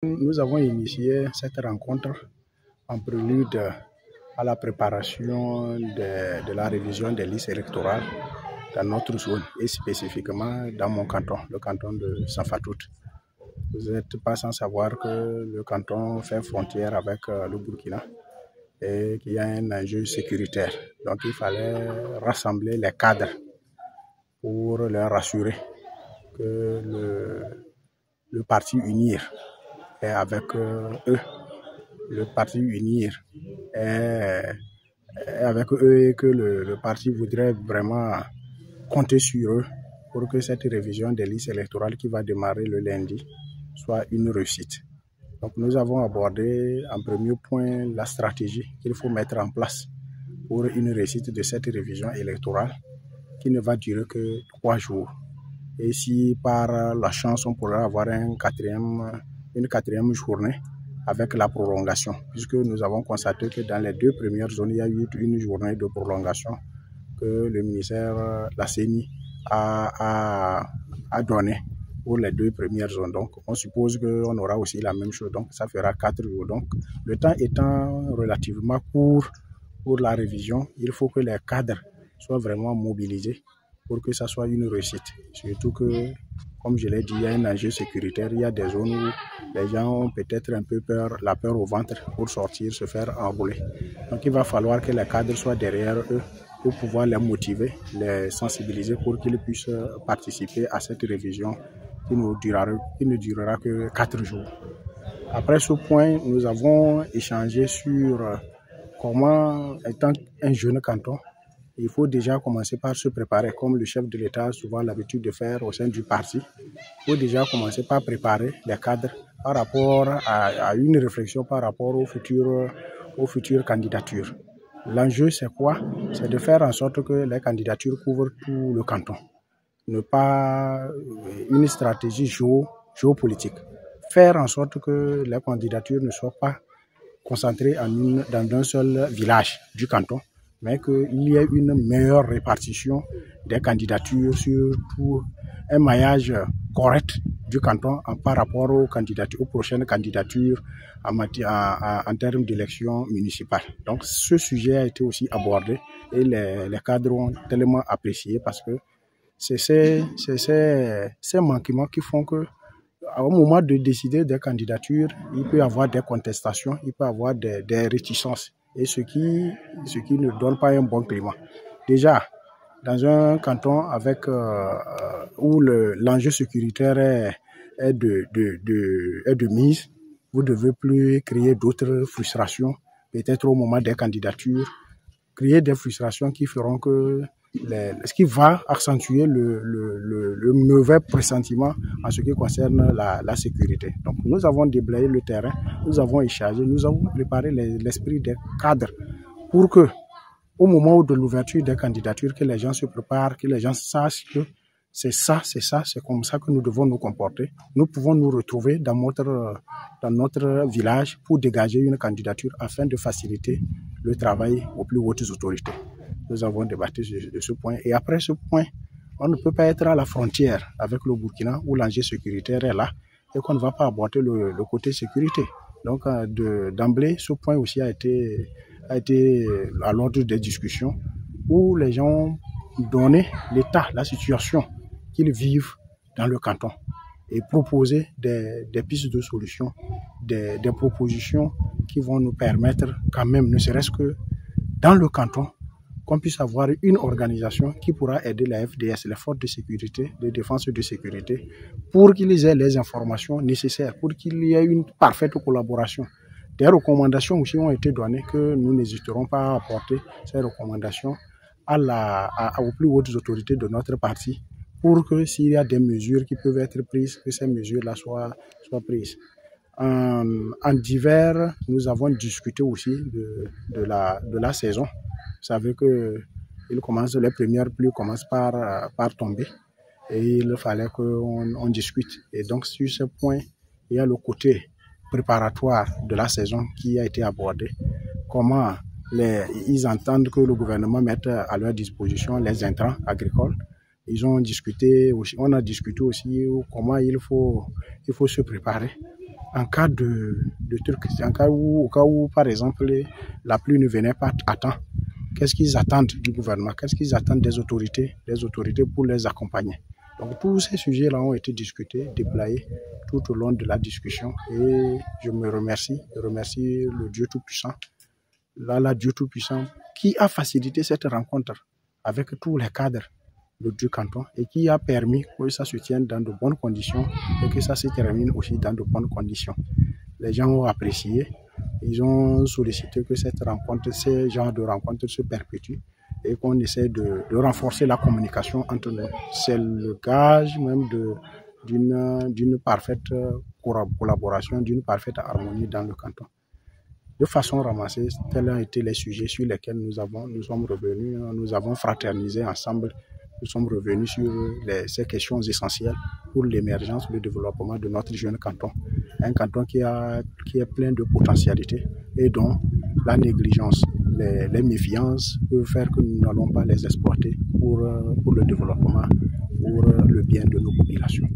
Nous avons initié cette rencontre en prélude à la préparation de la révision des listes électorales dans notre zone et spécifiquement dans mon canton, le canton de Sanfatout. Vous n'êtes pas sans savoir que le canton fait frontière avec le Burkina et qu'il y a un enjeu sécuritaire. Donc il fallait rassembler les cadres pour leur rassurer que le parti UNIR est avec eux. Le parti UNIR est avec eux et que le parti voudrait vraiment compter sur eux pour que cette révision des listes électorales qui va démarrer le lundi soit une réussite. Donc nous avons abordé en premier point la stratégie qu'il faut mettre en place pour une réussite de cette révision électorale qui ne va durer que 3 jours. Et si par la chance on pourrait avoir une quatrième journée avec la prolongation, puisque nous avons constaté que dans les 2 premières zones, il y a eu une journée de prolongation que le ministère, la CENI, a donné pour les 2 premières zones. Donc, on suppose qu'on aura aussi la même chose. Donc, ça fera 4 jours. Donc, le temps étant relativement court pour la révision, il faut que les cadres soient vraiment mobilisés pour que ça soit une réussite. Surtout que, comme je l'ai dit, il y a un enjeu sécuritaire. Il y a des zones où les gens ont peut-être un peu peur, la peur au ventre pour sortir, se faire enrouler. Donc, il va falloir que les cadres soient derrière eux pour pouvoir les motiver, les sensibiliser pour qu'ils puissent participer à cette révision qui ne durera que 4 jours. Après ce point, nous avons échangé sur comment, étant un jeune canton, il faut déjà commencer par se préparer, comme le chef de l'État a souvent l'habitude de faire au sein du parti. Il faut déjà commencer par préparer les cadres par rapport à une réflexion par rapport aux futures candidatures. L'enjeu, c'est quoi? C'est de faire en sorte que les candidatures couvrent tout le canton. Ne pas une stratégie géopolitique. Faire en sorte que les candidatures ne soient pas concentrées dans un seul village du canton, mais qu'il y ait une meilleure répartition des candidatures sur tout un maillage correct du canton par rapport aux prochaines candidatures en termes d'élections municipales. Donc ce sujet a été aussi abordé et les cadres ont tellement apprécié parce que c'est ces manquements qui font que au moment de décider des candidatures, il peut y avoir des contestations, il peut y avoir des réticences et ce qui ne donne pas un bon climat. Déjà, dans un canton avec où l'enjeu sécuritaire est de mise, vous ne devez plus créer d'autres frustrations, peut-être au moment des candidatures, créer des frustrations qui feront que ce qui va accentuer le mauvais pressentiment en ce qui concerne la sécurité. Donc nous avons déblayé le terrain, nous avons échangé, nous avons préparé l'esprit des cadres pour que au moment de l'ouverture des candidatures, que les gens se préparent, que les gens sachent que c'est comme ça que nous devons nous comporter. Nous pouvons nous retrouver dans notre village pour dégager une candidature afin de faciliter le travail aux plus hautes autorités. Nous avons débattu de ce point. Et après ce point, on ne peut pas être à la frontière avec le Burkina où l'enjeu sécuritaire est là et qu'on ne va pas aborder le côté sécurité. Donc, d'emblée, ce point aussi a été à l'ordre des discussions où les gens ont donné l'état, la situation qu'ils vivent dans le canton et proposer des pistes de solutions, des propositions qui vont nous permettre quand même, ne serait-ce que dans le canton, qu'on puisse avoir une organisation qui pourra aider la FDS, les forces de sécurité, de défense et de sécurité, pour qu'ils aient les informations nécessaires, pour qu'il y ait une parfaite collaboration. Des recommandations aussi ont été données que nous n'hésiterons pas à apporter ces recommandations aux plus hautes autorités de notre parti pour que s'il y a des mesures qui peuvent être prises, que ces mesures-là soient prises. En d'hiver, nous avons discuté aussi de la saison. Vous savez que les premières pluies commencent par tomber et il fallait qu'on discute. Et donc sur ce point, il y a le côté préparatoire de la saison qui a été abordé. Comment ils entendent que le gouvernement mette à leur disposition les intrants agricoles. Ils ont discuté aussi, on a discuté aussi comment il faut se préparer en cas de truc, au cas où, par exemple, la pluie ne venait pas à temps. Qu'est-ce qu'ils attendent du gouvernement? Qu'est-ce qu'ils attendent des autorités pour les accompagner? Donc tous ces sujets-là ont été discutés, déployés tout au long de la discussion. Et je remercie le Dieu Tout-Puissant, l'Allah Dieu Tout-Puissant, qui a facilité cette rencontre avec tous les cadres du canton et qui a permis que ça se tienne dans de bonnes conditions et que ça se termine aussi dans de bonnes conditions. Les gens ont apprécié. Ils ont sollicité que ces genres de rencontres se perpétuent et qu'on essaie de renforcer la communication entre nous. C'est le gage même d'une parfaite collaboration, d'une parfaite harmonie dans le canton. De façon ramassée, tels ont été les sujets sur lesquels nous sommes revenus, nous avons fraternisé ensemble, nous sommes revenus sur ces questions essentielles pour l'émergence, le développement de notre jeune canton. Un canton qui est plein de potentialités et dont la négligence, les méfiances peuvent faire que nous n'allons pas les exploiter pour le développement, pour le bien de nos populations.